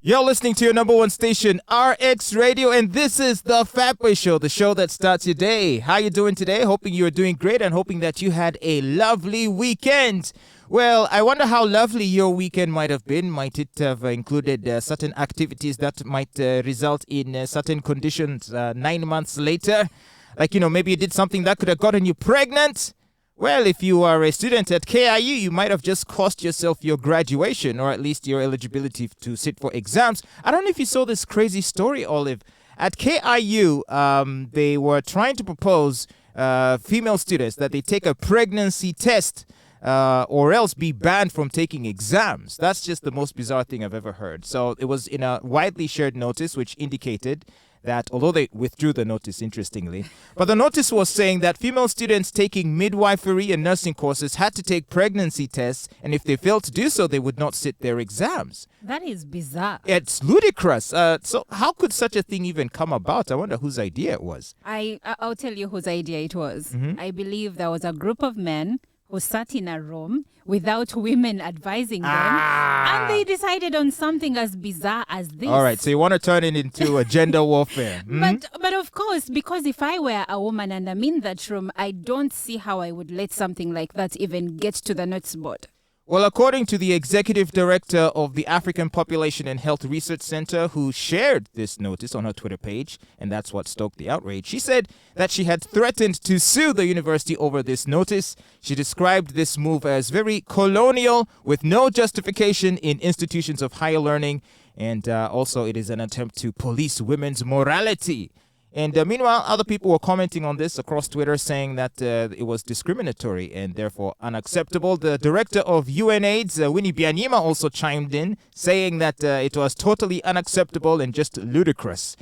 You're listening to your number one station, RX Radio, and this is the Fatboy Show, the show that starts your day. How you doing today? Hoping you are doing great and hoping that you had a lovely weekend. Well, I wonder how lovely your weekend might have been. Might it have included certain activities that might result in certain conditions 9 months later? Like, maybe you did something that could have gotten you pregnant. Well, if you are a student at KIU, you might have just cost yourself your graduation or at least your eligibility to sit for exams. I don't know if you saw this crazy story, Olive. At KIU, they were trying to propose female students that they take a pregnancy test or else be banned from taking exams. That's just the most bizarre thing I've ever heard. So it was in a widely shared notice which indicated that, although they withdrew the notice, interestingly, but the notice was saying that female students taking midwifery and nursing courses had to take pregnancy tests, and if they failed to do so, they would not sit their exams. That is bizarre. It's ludicrous. So how could such a thing even come about? I wonder whose idea it was. I'll tell you whose idea it was. Mm-hmm. I believe there was a group of men who sat in a room without women advising them, and they decided on something as bizarre as this. All right, so you want to turn it into a gender warfare. But of course, because if I were a woman and I'm in that room, I don't see how I would let something like that even get to the notice board. Well, according to the executive director of the African Population and Health Research Center, who shared this notice on her Twitter page, and that's what stoked the outrage, she said that she had threatened to sue the university over this notice. She described this move as very colonial, with no justification in institutions of higher learning, and also it is an attempt to police women's morality. And meanwhile, other people were commenting on this across Twitter, saying that it was discriminatory and therefore unacceptable. The director of UNAIDS, Winnie Byanyima, also chimed in, saying that it was totally unacceptable and just ludicrous.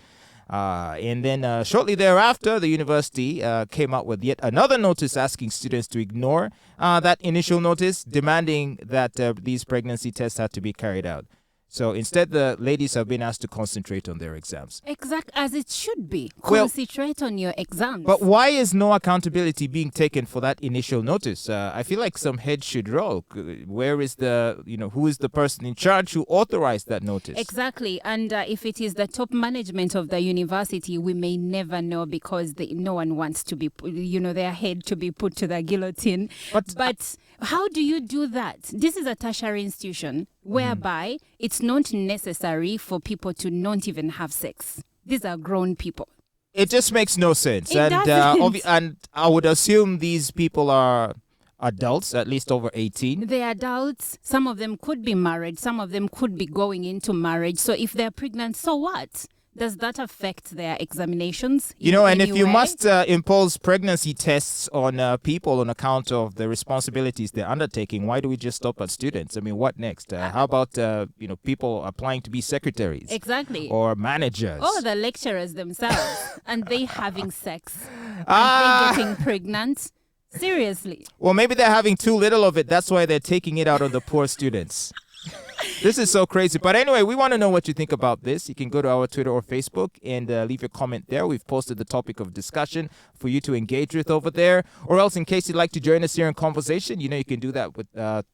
And then shortly thereafter, the university came out with yet another notice asking students to ignore that initial notice, demanding that these pregnancy tests had to be carried out. So instead, the ladies have been asked to concentrate on their exams. Exact as it should be. Concentrate on your exams. But why is no accountability being taken for that initial notice? I feel like some heads should roll. Where is who is the person in charge who authorized that notice? Exactly. And if it is the top management of the university, we may never know because no one wants to be, their head to be put to the guillotine. But how do you do that? This is a tertiary institution whereby it's not necessary for people to not even have sex. These are grown people. It just makes no sense. It doesn't. And I would assume these people are adults, at least over 18. They're adults. Some of them could be married. Some of them could be going into marriage. So if they're pregnant, so what? Does that affect their examinations? And if you must impose pregnancy tests on people on account of the responsibilities they're undertaking, why do we just stop at students? I mean, what next? How about, people applying to be secretaries? Exactly. Or managers? Or the lecturers themselves. And they having sex. And they getting pregnant. Seriously. Well, maybe they're having too little of it. That's why they're taking it out on the poor students. This is so crazy. But anyway, we want to know what you think about this. You can go to our Twitter or Facebook and leave your comment there. We've posted the topic of discussion for you to engage with over there. Or else, in case you'd like to join us here in conversation, you can do that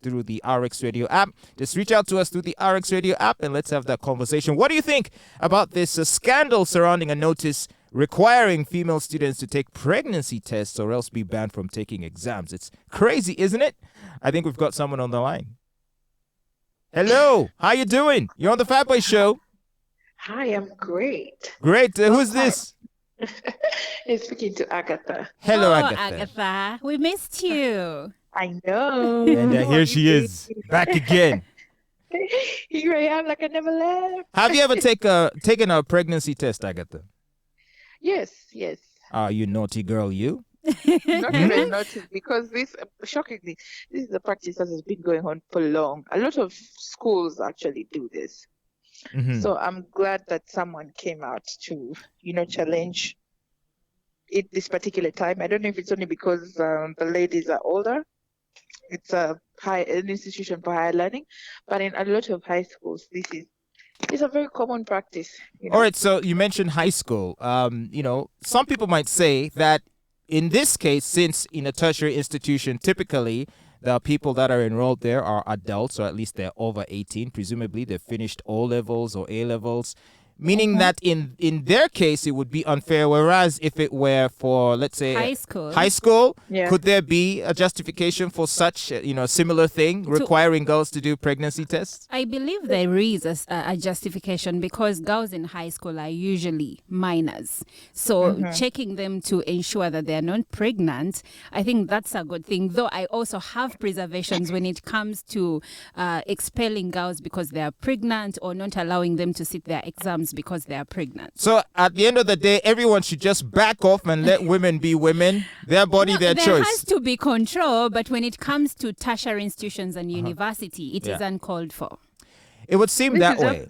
through the RX Radio app. Just reach out to us through the RX Radio app and let's have that conversation. What do you think about this scandal surrounding a notice requiring female students to take pregnancy tests or else be banned from taking exams? It's crazy, isn't it? I think we've got someone on the line. Hello, how you doing? You're on the Fatboy Show. Hi, I'm great. Great. Who's this? It's speaking to Agatha. Hello, Agatha. Agatha. We missed you. I know. And here she is, back again. Here I am, like I never left. Have you ever taken a pregnancy test, Agatha? Yes. You naughty girl, you? Not even noticed because shockingly, this is a practice that has been going on for long. A lot of schools actually do this. Mm-hmm. So I'm glad that someone came out to, challenge it this particular time. I don't know if it's only because the ladies are older. It's an institution for higher learning, but in a lot of high schools, it's a very common practice. All right, so you mentioned high school. Some people might say that in this case, since in a tertiary institution, typically the people that are enrolled there are adults, or at least they're over 18. Presumably, they've finished O levels or A levels. Meaning that in their case, it would be unfair. Whereas if it were for, let's say, high school, could there be a justification for such, similar thing requiring girls to do pregnancy tests? I believe there is a justification because girls in high school are usually minors. So checking them to ensure that they're not pregnant, I think that's a good thing. Though I also have preservations when it comes to expelling girls because they are pregnant or not allowing them to sit their exams because they are pregnant. So at the end of the day, everyone should just back off and let women be women. Their body, their choice. There has to be control, but when it comes to tertiary institutions and university, it is uncalled for. It would seem that way.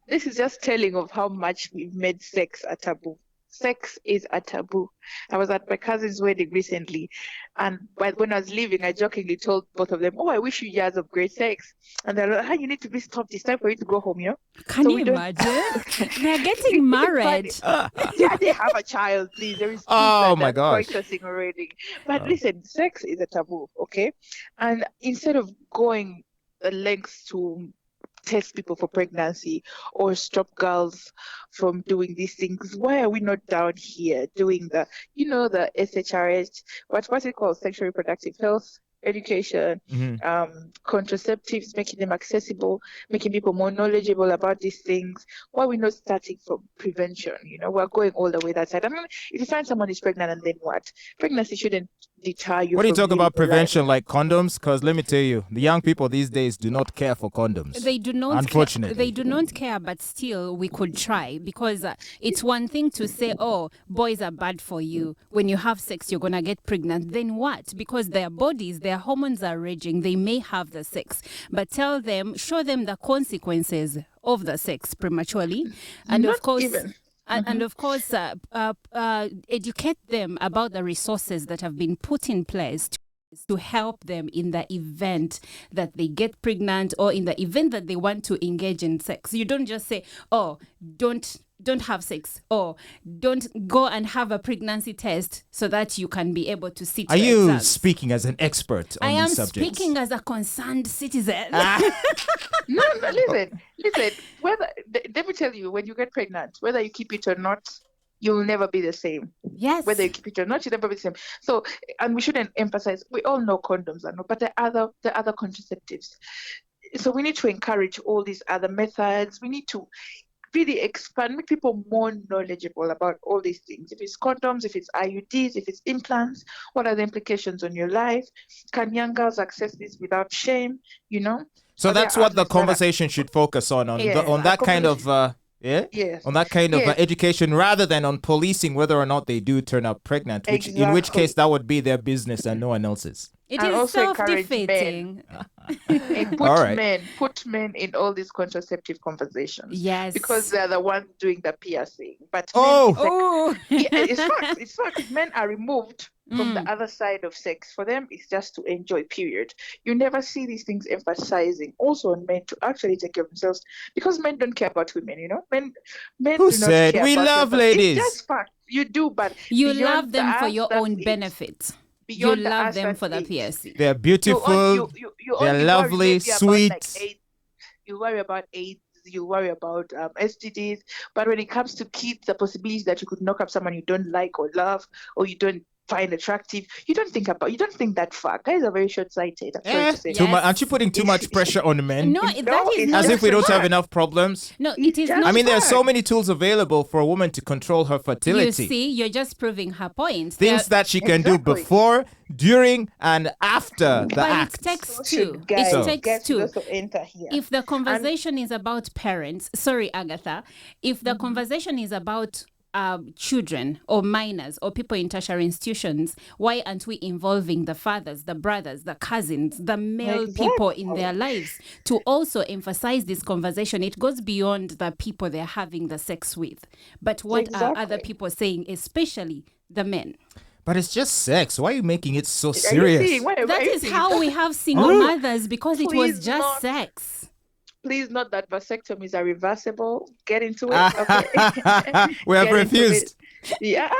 This is just telling of how much we've made sex a taboo. Sex is a taboo. I was at my cousin's wedding recently, and when I was leaving, I jokingly told both of them, "Oh, I wish you years of great sex." And they're like, "Hey, you need to be stopped. It's time for you to go home, Can you imagine? They're getting married. Yeah, they have a child, please. There is my gosh. processing already. But listen, sex is a taboo, okay? And instead of going the lengths to test people for pregnancy or stop girls from doing these things, why are we not down here doing the SHRH, what's it called, sexual reproductive health education, contraceptives, making them accessible, making people more knowledgeable about these things? Why are we not starting from prevention? We're going all the way that side. I mean, if you find someone is pregnant and then what? Pregnancy shouldn't deter you. What do you from talk about prevention, life. like condoms? Because let me tell you, the young people these days do not care for condoms. They do not. Unfortunately, they do not care. But still, we could try, because it's one thing to say, "Oh, boys are bad for you. When you have sex, you're gonna get pregnant." Then what? Because their bodies, their hormones are raging. They may have the sex, but show them the consequences of the sex prematurely, and Not of course. even. And of course, educate them about the resources that have been put in place to help them in the event that they get pregnant or in the event that they want to engage in sex. You don't just say, "Oh, don't have sex," or "Don't go and have a pregnancy test so that you can be able to sit." Are you exams. speaking as an expert on these subjects? I am speaking as a concerned citizen. No, listen. Let me tell you, when you get pregnant, whether you keep it or not, you'll never be the same. Yes. Whether you keep it or not, you'll never be the same. So, and we shouldn't emphasize, we all know condoms are not, but the other contraceptives. So we need to encourage all these other methods. We need to really expand, make people more knowledgeable about all these things. If it's condoms, if it's IUDs, if it's implants, what are the implications on your life? Can young girls access this without shame? So that's what the conversation should focus on that kind of education, rather than on policing whether or not they do turn up pregnant, in which case that would be their business and no one else's. It is self-defeating. Put men in all these contraceptive conversations. Yes. Because they're the ones doing the piercing. But it's fact. Men are removed from the other side of sex. For them, it's just to enjoy, period. You never see these things emphasizing also on men to actually take care of themselves, because men don't care about women, Men Who do not said care we about love them. ladies? It's just fact. You do, but you love them for your own benefit. You love them for the PSC. They're beautiful. They're lovely, sweet. You worry about AIDS. You worry about STDs. But when it comes to kids, the possibility that you could knock up someone you don't like or love, or you don't find attractive, you don't think that far. Guys are very short-sighted. I'm sorry to say. Too much. Aren't you putting too much pressure on men? No, that is as if we don't have enough problems. No, it is not. I mean, there are so many tools available for a woman to control her fertility. You see, you're just proving her point. Things that she can do before, during, and after the act. It takes two. It takes two. If the conversation is about parents, sorry, Agatha, if the conversation is about children or minors or people in tertiary institutions, why aren't we involving the fathers, the brothers, the cousins, the male people in their lives to also emphasize this conversation? It goes beyond the people they're having the sex with. But what are other people saying, especially the men? But it's just sex. Why are you making it so serious? That is how we have single mothers, because it was just sex. Please note that vasectomies are reversible. Get into it. Okay. We have refused. Yeah.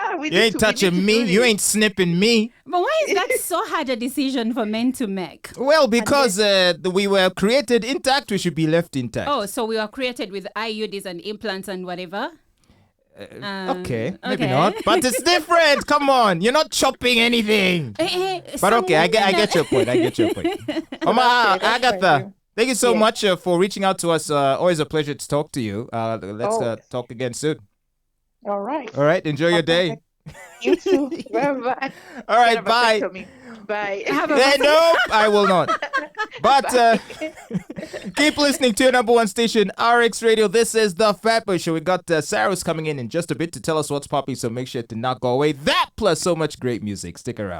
Yeah, You ain't touching me. You ain't snipping me. But why is that so hard a decision for men to make? Well, because we were created intact, we should be left intact. Oh, so we were created with IUDs and implants and whatever? Okay, maybe not. But it's different. Come on. You're not chopping anything. But okay, I get your point. Oma, Agatha, thank you so much for reaching out to us. Always a pleasure to talk to you. Let's talk again soon. All right. All right. Enjoy your day. You too. Bye-bye. All right. Bye. Bye. Nope, I will not. But keep listening to your number one station, RX Radio. This is the Fatboy Show. We got Sarah's coming in just a bit to tell us what's popping, so make sure to not go away. That plus so much great music. Stick around.